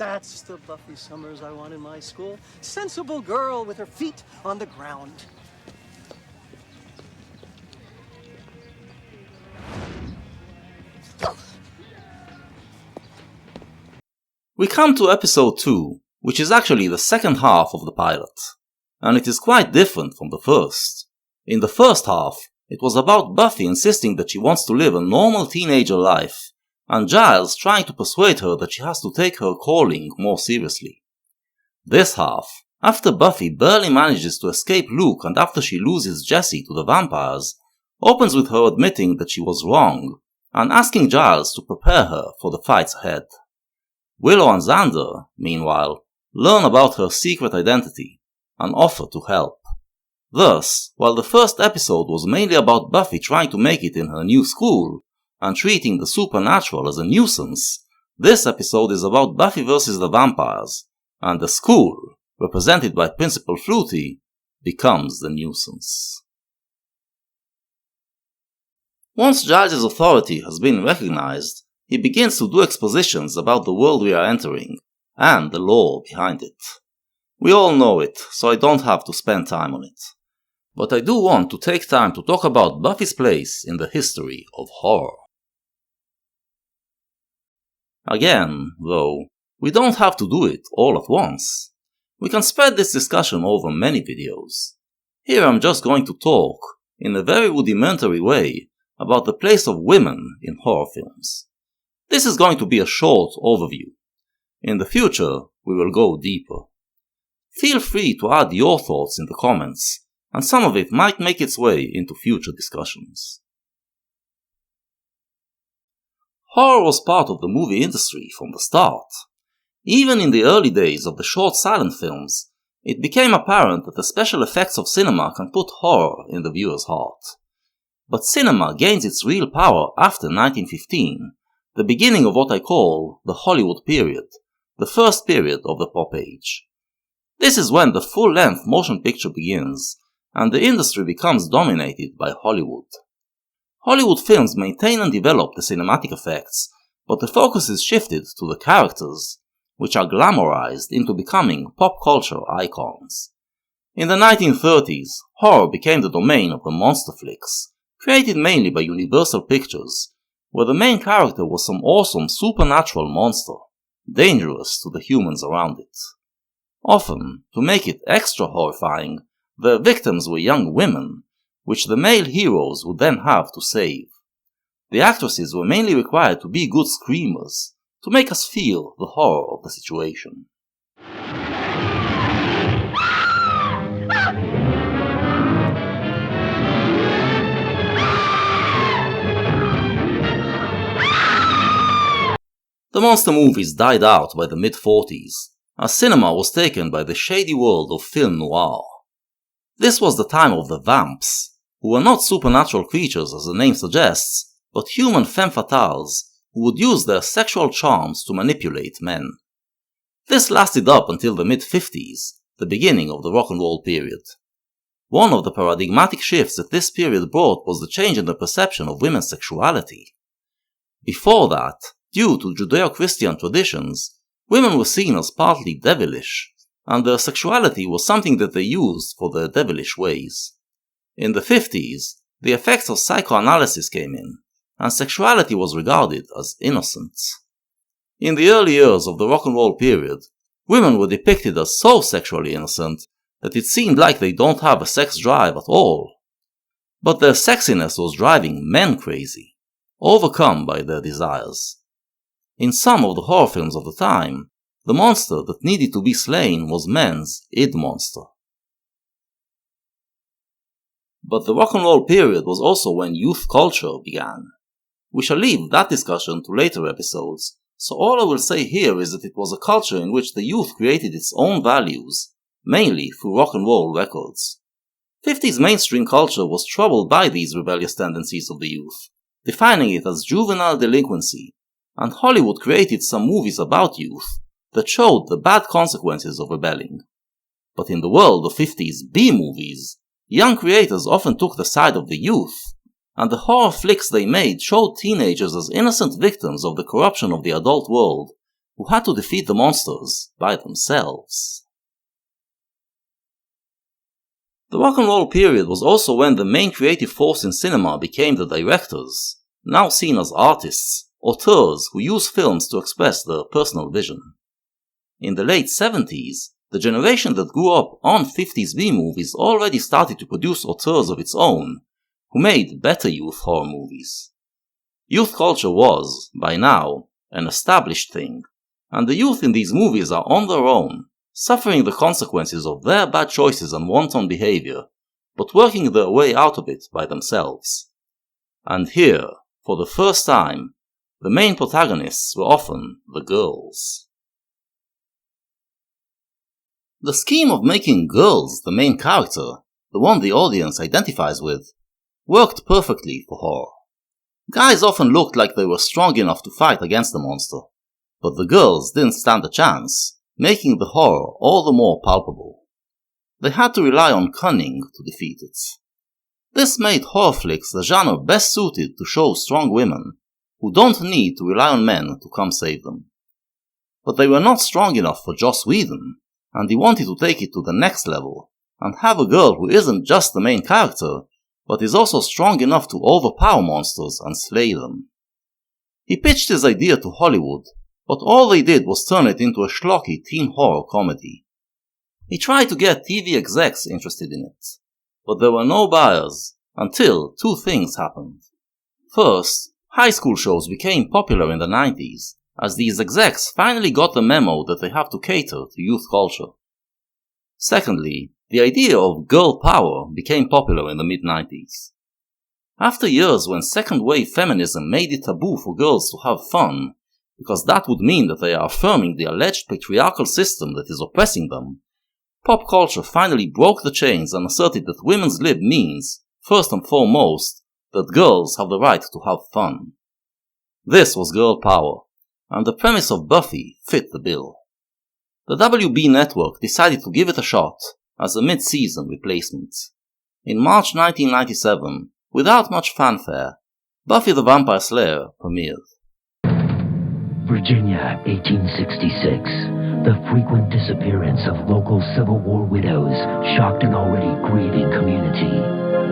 That's the Buffy Summers I want in my school. Sensible girl with her feet on the ground. We come to episode 2, which is actually the second half of the pilot, and it is quite different from the first. In the first half, it was about Buffy insisting that she wants to live a normal teenager life, and Giles trying to persuade her that she has to take her calling more seriously. This half, after Buffy barely manages to escape Luke and after she loses Jessie to the vampires, opens with her admitting that she was wrong, and asking Giles to prepare her for the fights ahead. Willow and Xander, meanwhile, learn about her secret identity and offer to help. Thus, while the first episode was mainly about Buffy trying to make it in her new school and treating the supernatural as a nuisance, this episode is about Buffy versus the vampires, and the school, represented by Principal Flutie, becomes the nuisance. Once Giles' authority has been recognized, he begins to do expositions about the world we are entering, and the lore behind it. We all know it, so I don't have to spend time on it. But I do want to take time to talk about Buffy's place in the history of horror. Again, though, we don't have to do it all at once. We can spread this discussion over many videos. Here I'm just going to talk, in a very rudimentary way, about the place of women in horror films. This is going to be a short overview. In the future, we will go deeper. Feel free to add your thoughts in the comments, and some of it might make its way into future discussions. Horror was part of the movie industry from the start. Even in the early days of the short silent films, it became apparent that the special effects of cinema can put horror in the viewer's heart. But cinema gains its real power after 1915, the beginning of what I call the Hollywood period, the first period of the pop age. This is when the full-length motion picture begins, and the industry becomes dominated by Hollywood. Hollywood films maintain and develop the cinematic effects, but the focus is shifted to the characters, which are glamorized into becoming pop culture icons. In the 1930s, horror became the domain of the monster flicks, created mainly by Universal Pictures, where the main character was some awesome supernatural monster, dangerous to the humans around it. Often, to make it extra horrifying, their victims were young women, which the male heroes would then have to save. The actresses were mainly required to be good screamers, to make us feel the horror of the situation. The monster movies died out by the mid-40s, as cinema was taken by the shady world of film noir. This was the time of the vamps, who were not supernatural creatures as the name suggests, but human femme fatales who would use their sexual charms to manipulate men. This lasted up until the mid-50s, the beginning of the rock and roll period. One of the paradigmatic shifts that this period brought was the change in the perception of women's sexuality. Before that, due to Judeo-Christian traditions, women were seen as partly devilish, and their sexuality was something that they used for their devilish ways. In the 50s, the effects of psychoanalysis came in, and sexuality was regarded as innocent. In the early years of the rock and roll period, women were depicted as so sexually innocent that it seemed like they don't have a sex drive at all. But their sexiness was driving men crazy, overcome by their desires. In some of the horror films of the time, the monster that needed to be slain was men's id monster. But the rock and roll period was also when youth culture began. We shall leave that discussion to later episodes, so all I will say here is that it was a culture in which the youth created its own values, mainly through rock and roll records. 50s mainstream culture was troubled by these rebellious tendencies of the youth, defining it as juvenile delinquency, and Hollywood created some movies about youth that showed the bad consequences of rebelling. But in the world of 50s B-movies, young creators often took the side of the youth, and the horror flicks they made showed teenagers as innocent victims of the corruption of the adult world, who had to defeat the monsters by themselves. The rock and roll period was also when the main creative force in cinema became the directors, now seen as artists, auteurs who use films to express their personal vision. In the late 70s, the generation that grew up on 50s B-movies already started to produce auteurs of its own, who made better youth horror movies. Youth culture was, by now, an established thing, and the youth in these movies are on their own, suffering the consequences of their bad choices and wanton behavior, but working their way out of it by themselves. And here, for the first time, the main protagonists were often the girls. The scheme of making girls the main character, the one the audience identifies with, worked perfectly for horror. Guys often looked like they were strong enough to fight against the monster, but the girls didn't stand a chance, making the horror all the more palpable. They had to rely on cunning to defeat it. This made horror flicks the genre best suited to show strong women, who don't need to rely on men to come save them. But they were not strong enough for Joss Whedon, and he wanted to take it to the next level, and have a girl who isn't just the main character, but is also strong enough to overpower monsters and slay them. He pitched his idea to Hollywood, but all they did was turn it into a schlocky teen horror comedy. He tried to get TV execs interested in it, but there were no buyers, until two things happened. First, high school shows became popular in the 90s, as these execs finally got the memo that they have to cater to youth culture. Secondly, the idea of girl power became popular in the mid-90s. After years when second-wave feminism made it taboo for girls to have fun, because that would mean that they are affirming the alleged patriarchal system that is oppressing them, pop culture finally broke the chains and asserted that women's lib means, first and foremost, that girls have the right to have fun. This was girl power, and the premise of Buffy fit the bill. The WB network decided to give it a shot as a mid-season replacement. In March 1997, without much fanfare, Buffy the Vampire Slayer premiered. Virginia, 1866. The frequent disappearance of local Civil War widows shocked an already grieving community.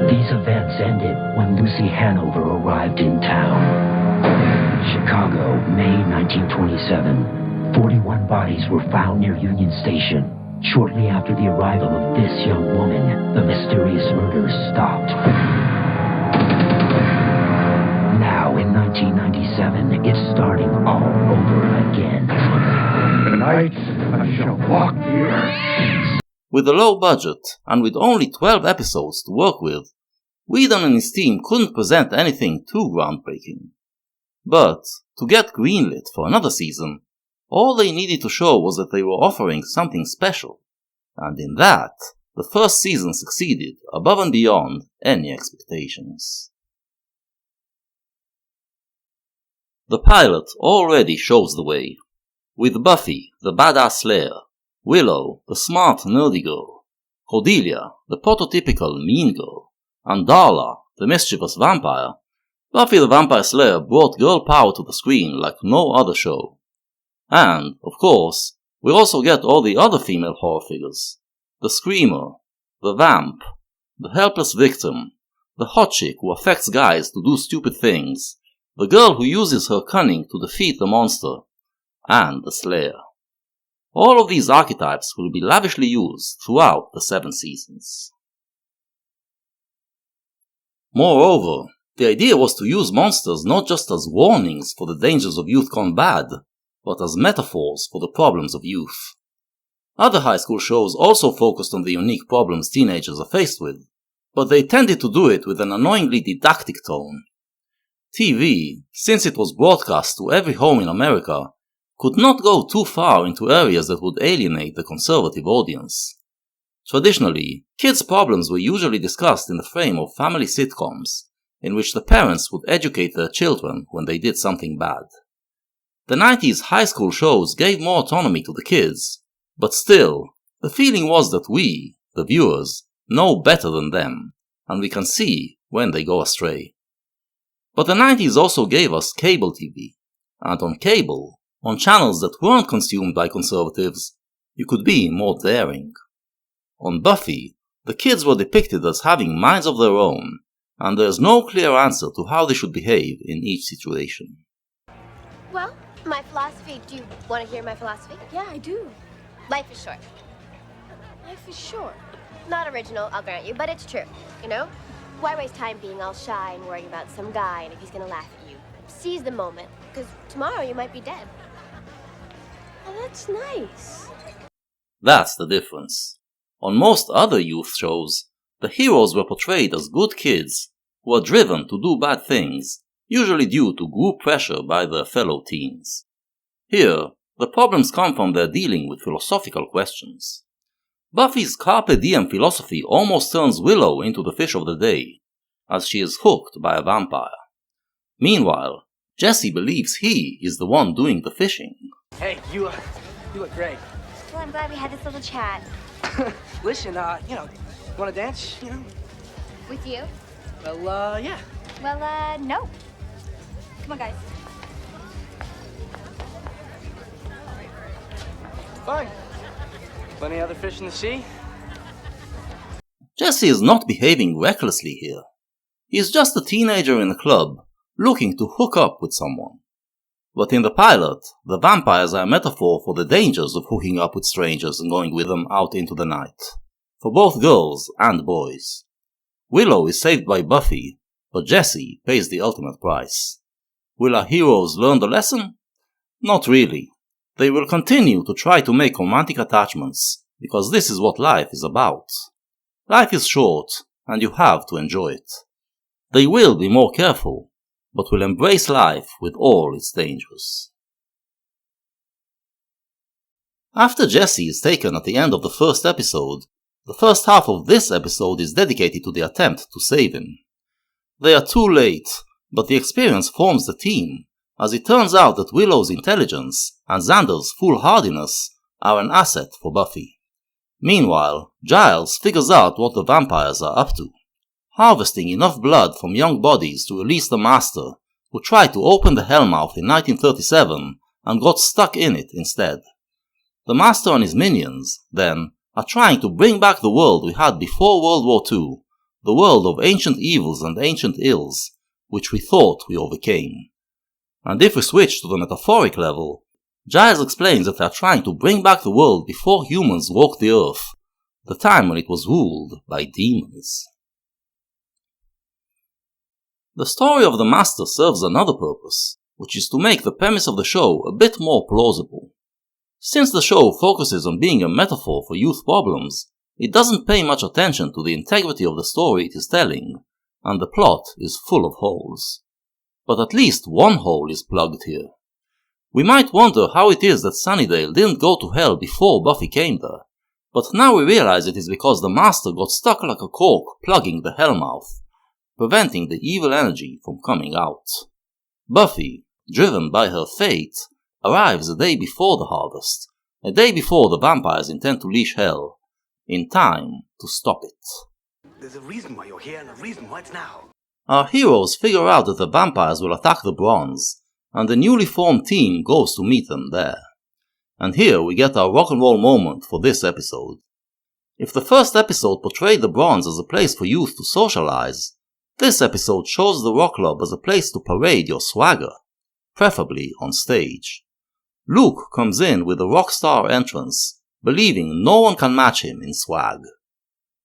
These events ended when Lucy Hanover arrived in town. Chicago, May 1927. 41 bodies were found near Union Station. Shortly after the arrival of this young woman, the mysterious murders stopped. Now, in 1997, it's starting all over again. Tonight, I shall walk the earth. With a low budget, and with only 12 episodes to work with, Whedon and his team couldn't present anything too groundbreaking. But, to get greenlit for another season, all they needed to show was that they were offering something special, and in that, the first season succeeded above and beyond any expectations. The pilot already shows the way, with Buffy, the badass slayer, Willow, the smart nerdy girl, Cordelia, the prototypical mean girl, and Darla, the mischievous vampire. Buffy the Vampire Slayer brought girl power to the screen like no other show. And, of course, we also get all the other female horror figures. The screamer, the vamp, the helpless victim, the hot chick who affects guys to do stupid things, the girl who uses her cunning to defeat the monster, and the slayer. All of these archetypes will be lavishly used throughout the 7 seasons. Moreover, the idea was to use monsters not just as warnings for the dangers of youth gone bad, but as metaphors for the problems of youth. Other high school shows also focused on the unique problems teenagers are faced with, but they tended to do it with an annoyingly didactic tone. TV, since it was broadcast to every home in America, could not go too far into areas that would alienate the conservative audience. Traditionally, kids' problems were usually discussed in the frame of family sitcoms, in which the parents would educate their children when they did something bad. The 90s high school shows gave more autonomy to the kids, but still, the feeling was that we, the viewers, know better than them, and we can see when they go astray. But the 90s also gave us cable TV, and on cable, On channels that weren't consumed by conservatives, you could be more daring. On Buffy, the kids were depicted as having minds of their own, and there's no clear answer to how they should behave in each situation. Well, my philosophy. Do you want to hear my philosophy? Yeah, I do. Life is short. Life is short. Not original, I'll grant you, but it's true, you know? Why waste time being all shy and worrying about some guy and if he's gonna laugh at you? Seize the moment, because tomorrow you might be dead. Oh, that's nice. That's the difference. On most other youth shows, the heroes were portrayed as good kids who are driven to do bad things, usually due to group pressure by their fellow teens. Here, the problems come from their dealing with philosophical questions. Buffy's carpe diem philosophy almost turns Willow into the fish of the day, as she is hooked by a vampire. Meanwhile, Jesse believes he is the one doing the fishing. Hey, you look great. Well, I'm glad we had this little chat. Listen, wanna dance, With you? Well, yeah. Well, no. Come on, guys. Fine. Plenty other fish in the sea? Jesse is not behaving recklessly here. He is just a teenager in a club, looking to hook up with someone. But in the pilot, the vampires are a metaphor for the dangers of hooking up with strangers and going with them out into the night, for both girls and boys. Willow is saved by Buffy, but Jesse pays the ultimate price. Will our heroes learn the lesson? Not really. They will continue to try to make romantic attachments, because this is what life is about. Life is short, and you have to enjoy it. They will be more careful, but will embrace life with all its dangers. After Jesse is taken at the end of the first episode, the first half of this episode is dedicated to the attempt to save him. They are too late, but the experience forms the team, as it turns out that Willow's intelligence and Xander's foolhardiness are an asset for Buffy. Meanwhile, Giles figures out what the vampires are up to, harvesting enough blood from young bodies to release the Master, who tried to open the Hellmouth in 1937 and got stuck in it instead. The Master and his minions, then, are trying to bring back the world we had before World War II, the world of ancient evils and ancient ills, which we thought we overcame. And if we switch to the metaphoric level, Giles explains that they are trying to bring back the world before humans walked the earth, the time when it was ruled by demons. The story of the Master serves another purpose, which is to make the premise of the show a bit more plausible. Since the show focuses on being a metaphor for youth problems, it doesn't pay much attention to the integrity of the story it is telling, and the plot is full of holes. But at least one hole is plugged here. We might wonder how it is that Sunnydale didn't go to hell before Buffy came there, but now we realize it is because the Master got stuck like a cork plugging the Hellmouth, preventing the evil energy from coming out. Buffy, driven by her fate, arrives a day before the harvest, a day before the vampires intend to leash hell, in time to stop it. There's a reason why you're here and a reason why it's now. Our heroes figure out that the vampires will attack the Bronze, and the newly formed team goes to meet them there. And here we get our rock and roll moment for this episode. If the first episode portrayed the Bronze as a place for youth to socialize, this episode shows the Rock Club as a place to parade your swagger, preferably on stage. Luke comes in with a rock star entrance, believing no one can match him in swag.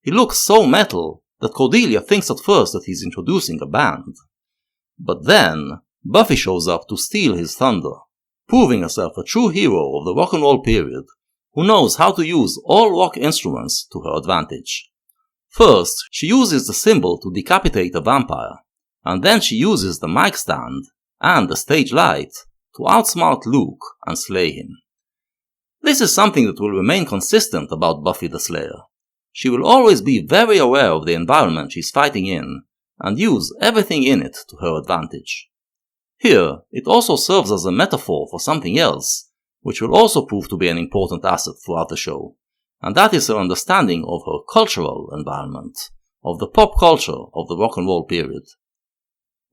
He looks so metal that Cordelia thinks at first that he's introducing a band. But then, Buffy shows up to steal his thunder, proving herself a true hero of the rock and roll period, who knows how to use all rock instruments to her advantage. First, she uses the cymbal to decapitate a vampire, and then she uses the mic stand and the stage light to outsmart Luke and slay him. This is something that will remain consistent about Buffy the Slayer. She will always be very aware of the environment she's fighting in, and use everything in it to her advantage. Here, it also serves as a metaphor for something else, which will also prove to be an important asset throughout the show, and that is her understanding of her cultural environment, of the pop culture of the rock and roll period.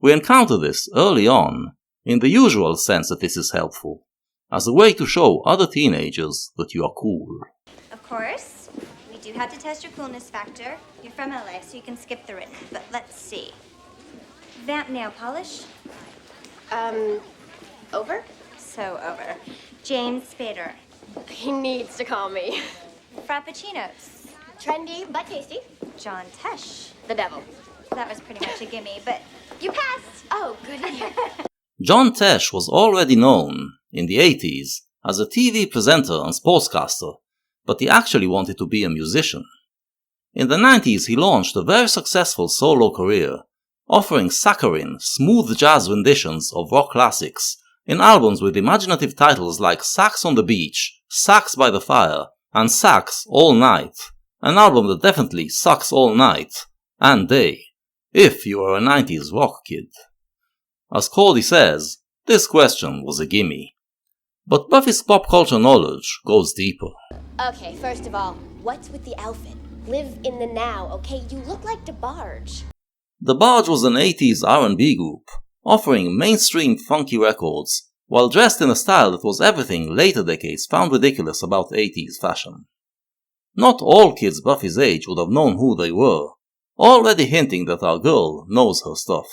We encounter this early on, in the usual sense that this is helpful, as a way to show other teenagers that you are cool. Of course, we do have to test your coolness factor. You're from LA, so you can skip the written, but let's see. Vamp nail polish? Over? So over. James Spader. He needs to call me. Frappuccinos. Trendy, but tasty. John Tesh. The devil. That was pretty much a gimme, but You passed! Oh, good to hear. John Tesh was already known, in the 80s, as a TV presenter and sportscaster, but he actually wanted to be a musician. In the 90s he launched a very successful solo career, offering saccharine, smooth jazz renditions of rock classics in albums with imaginative titles like Sax on the Beach, Sax by the Fire, and Sax All Night, an album that definitely sucks all night and day, if you are a 90s rock kid. As Cordy says, this question was a gimme. But Buffy's pop culture knowledge goes deeper. Okay, first of all, what's with the outfit? Live in the now, okay? You look like DeBarge. DeBarge was an 80s R&B group, offering mainstream funky records, while dressed in a style that was everything later decades found ridiculous about 80s fashion. Not all kids Buffy's age would have known who they were, already hinting that our girl knows her stuff.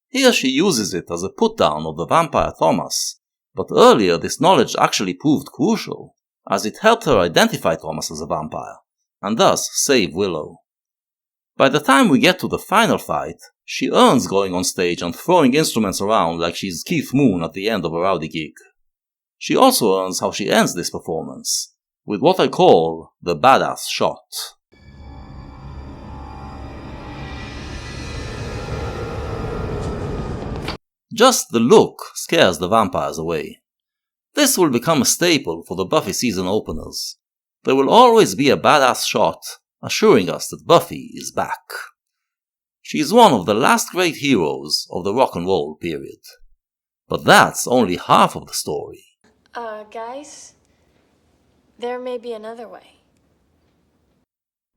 Here she uses it as a put-down of the vampire Thomas, but earlier this knowledge actually proved crucial, as it helped her identify Thomas as a vampire, and thus save Willow. By the time we get to the final fight, she earns going on stage and throwing instruments around like she's Keith Moon at the end of a rowdy gig. She also earns how she ends this performance, with what I call the badass shot. Just the look scares the vampires away. This will become a staple for the Buffy season openers. There will always be a badass shot, assuring us that Buffy is back. She is one of the last great heroes of the rock and roll period. But that's only half of the story. Guys, there may be another way.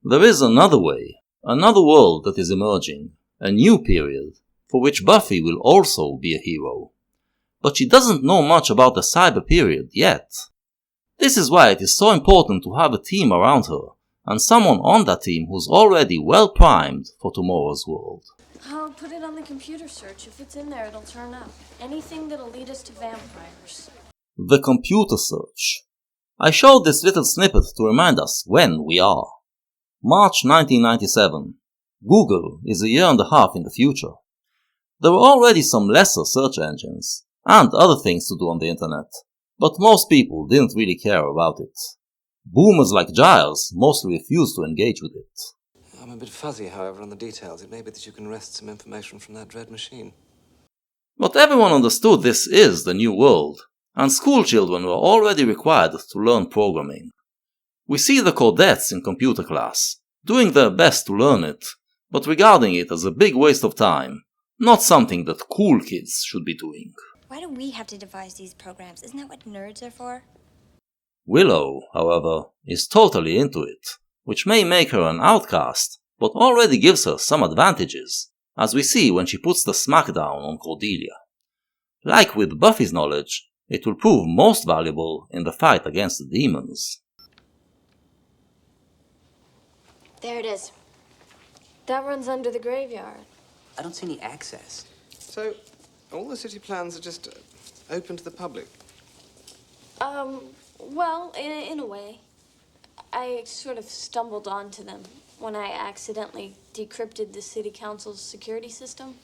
There is another way, another world that is emerging, a new period, for which Buffy will also be a hero. But she doesn't know much about the cyber period yet. This is why it is so important to have a team around her, and someone on that team who's already well primed for tomorrow's world. I'll put it on the computer search. If it's in there, it'll turn up. Anything that'll lead us to vampires. The computer search. I showed this little snippet to remind us when we are. March 1997. Google is a year and a half in the future. There were already some lesser search engines, and other things to do on the internet, but most people didn't really care about it. Boomers like Giles mostly refused to engage with it. I'm a bit fuzzy, however, on the details. It may be that you can wrest some information from that dread machine. But everyone understood this is the new world, and school children were already required to learn programming. We see the Codettes in computer class, doing their best to learn it, but regarding it as a big waste of time, not something that cool kids should be doing. why do we have to devise these programs? Isn't that what nerds are for? Willow, however, is totally into it, which may make her an outcast, but already gives her some advantages, as we see when she puts the smackdown on Cordelia. Like with Buffy's knowledge, it will prove most valuable in the fight against the demons. There it is. That runs under the graveyard. I don't see any access. So, all the city plans are just open to the public? Well, in a way. I sort of stumbled onto them when I accidentally decrypted the city council's security system.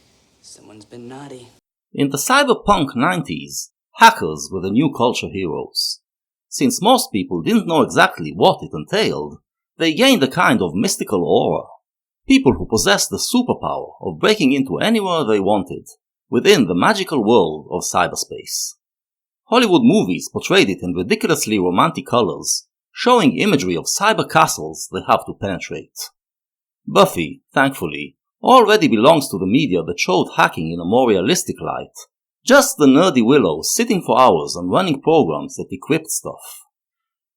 Someone's been naughty. In the cyberpunk 90s, hackers were the new culture heroes. Since most people didn't know exactly what it entailed, they gained a kind of mystical aura. People who possessed the superpower of breaking into anywhere they wanted, within the magical world of cyberspace. Hollywood movies portrayed it in ridiculously romantic colors, showing imagery of cyber castles they have to penetrate. Buffy, thankfully, already belongs to the media that showed hacking in a more realistic light, just the nerdy Willow sitting for hours and running programs that decrypt stuff.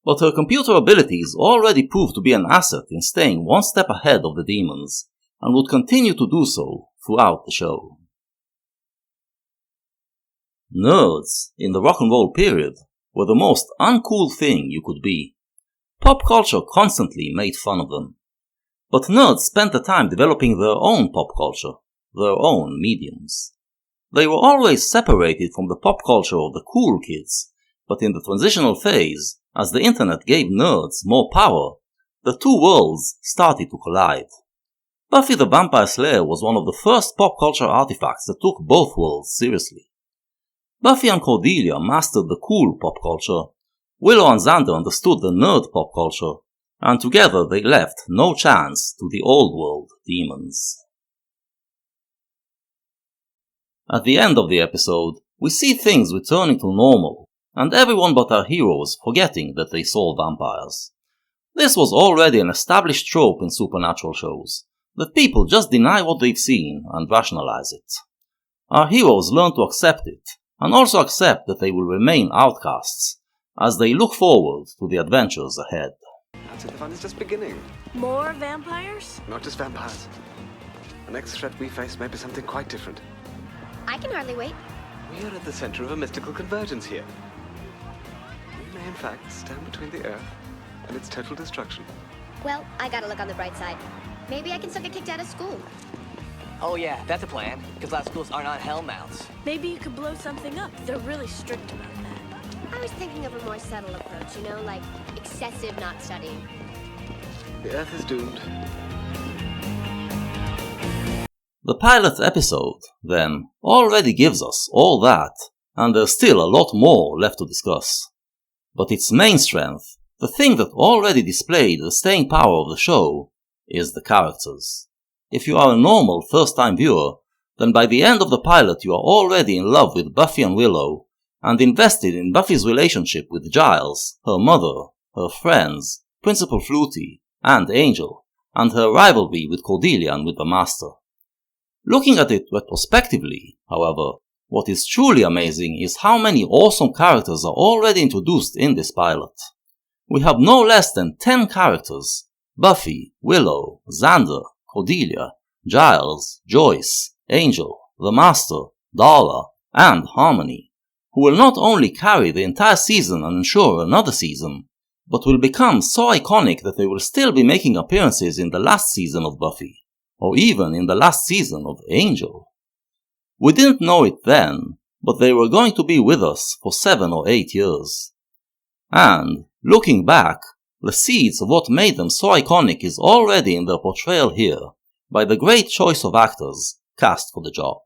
But her computer abilities already proved to be an asset in staying one step ahead of the demons, and would continue to do so throughout the show. Nerds, in the rock and roll period, were the most uncool thing you could be. Pop culture constantly made fun of them. But nerds spent the time developing their own pop culture, their own mediums. They were always separated from the pop culture of the cool kids, but in the transitional phase, as the internet gave nerds more power, the two worlds started to collide. Buffy the Vampire Slayer was one of the first pop culture artifacts that took both worlds seriously. Buffy and Cordelia mastered the cool pop culture, Willow and Xander understood the nerd pop culture, and together they left no chance to the old world demons. At the end of the episode, we see things returning to normal, and everyone but our heroes forgetting that they saw vampires. This was already an established trope in supernatural shows, that people just deny what they've seen and rationalize it. Our heroes learn to accept it, and also accept that they will remain outcasts, as they look forward to the adventures ahead. That's it, the fun is just beginning. More vampires? Not just vampires. The next threat we face may be something quite different. I can hardly wait. We are at the center of a mystical convergence here. We may in fact stand between the Earth and its total destruction. Well, I gotta look on the bright side. Maybe I can still get kicked out of school. Oh yeah, that's a plan, because a lot of schools are not hellmouths. Maybe you could blow something up. They're really strict about that. I was thinking of a more subtle approach, you know, like excessive not studying. The Earth is doomed. The pilot episode, then, already gives us all that, and there's still a lot more left to discuss. But its main strength, the thing that already displayed the staying power of the show, is the characters. If you are a normal first-time viewer, then by the end of the pilot you are already in love with Buffy and Willow, and invested in Buffy's relationship with Giles, her mother, her friends, Principal Flutie, and Angel, and her rivalry with Cordelia and with the Master. Looking at it retrospectively, however, what is truly amazing is how many awesome characters are already introduced in this pilot. We have no less than 10 characters: Buffy, Willow, Xander, Cordelia, Giles, Joyce, Angel, the Master, Darla, and Harmony, who will not only carry the entire season and ensure another season, but will become so iconic that they will still be making appearances in the last season of Buffy, or even in the last season of Angel. We didn't know it then, but they were going to be with us for 7 or 8 years. And, looking back, the seeds of what made them so iconic is already in their portrayal here, by the great choice of actors cast for the job.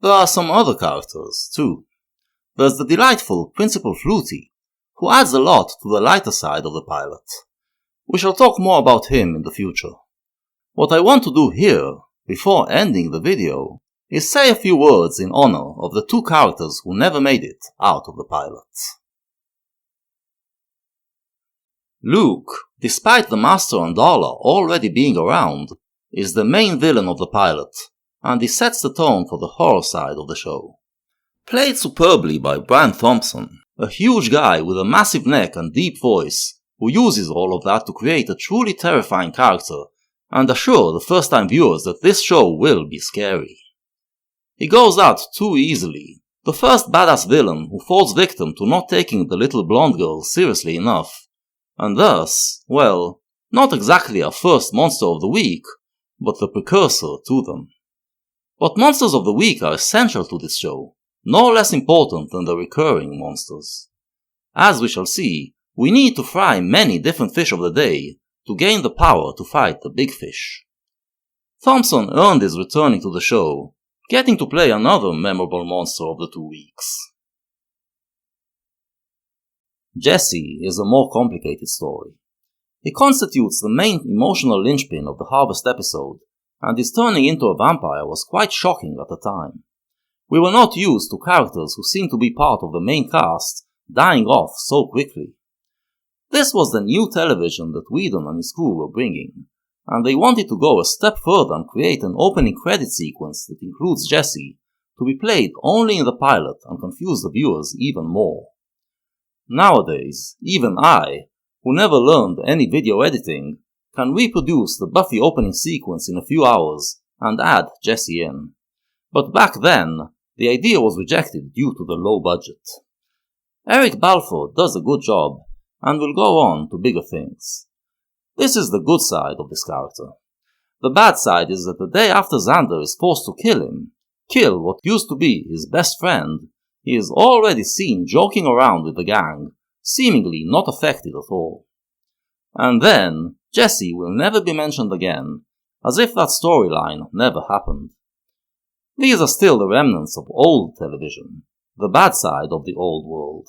There are some other characters, too. There's the delightful Principal Flutie, who adds a lot to the lighter side of the pilot. We shall talk more about him in the future. What I want to do here, before ending the video, is say a few words in honor of the two characters who never made it out of the pilot. Luke, despite the Master and Darla already being around, is the main villain of the pilot, and he sets the tone for the horror side of the show. Played superbly by Brian Thompson, a huge guy with a massive neck and deep voice, who uses all of that to create a truly terrifying character, and assure the first-time viewers that this show will be scary. He goes out too easily, the first badass villain who falls victim to not taking the little blonde girl seriously enough, and thus, well, not exactly our first monster of the week, but the precursor to them. But monsters of the week are essential to this show, no less important than the recurring monsters. As we shall see, we need to fry many different fish of the day to gain the power to fight the big fish. Thompson earned his returning to the show, getting to play another memorable monster of the 2 weeks. Jesse is a more complicated story. He constitutes the main emotional linchpin of the Harvest episode, and his turning into a vampire was quite shocking at the time. We were not used to characters who seemed to be part of the main cast dying off so quickly. This was the new television that Whedon and his crew were bringing, and they wanted to go a step further and create an opening credit sequence that includes Jesse, to be played only in the pilot and confuse the viewers even more. Nowadays, even I, who never learned any video editing, can reproduce the Buffy opening sequence in a few hours and add Jesse in. But back then, the idea was rejected due to the low budget. Eric Balfour does a good job and will go on to bigger things. This is the good side of this character. The bad side is that the day after Xander is forced to kill what used to be his best friend, he is already seen joking around with the gang, seemingly not affected at all. And then, Jesse will never be mentioned again, as if that storyline never happened. These are still the remnants of old television, the bad side of the old world.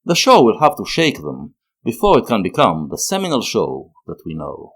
The show will have to shake them before it can become the seminal show that we know.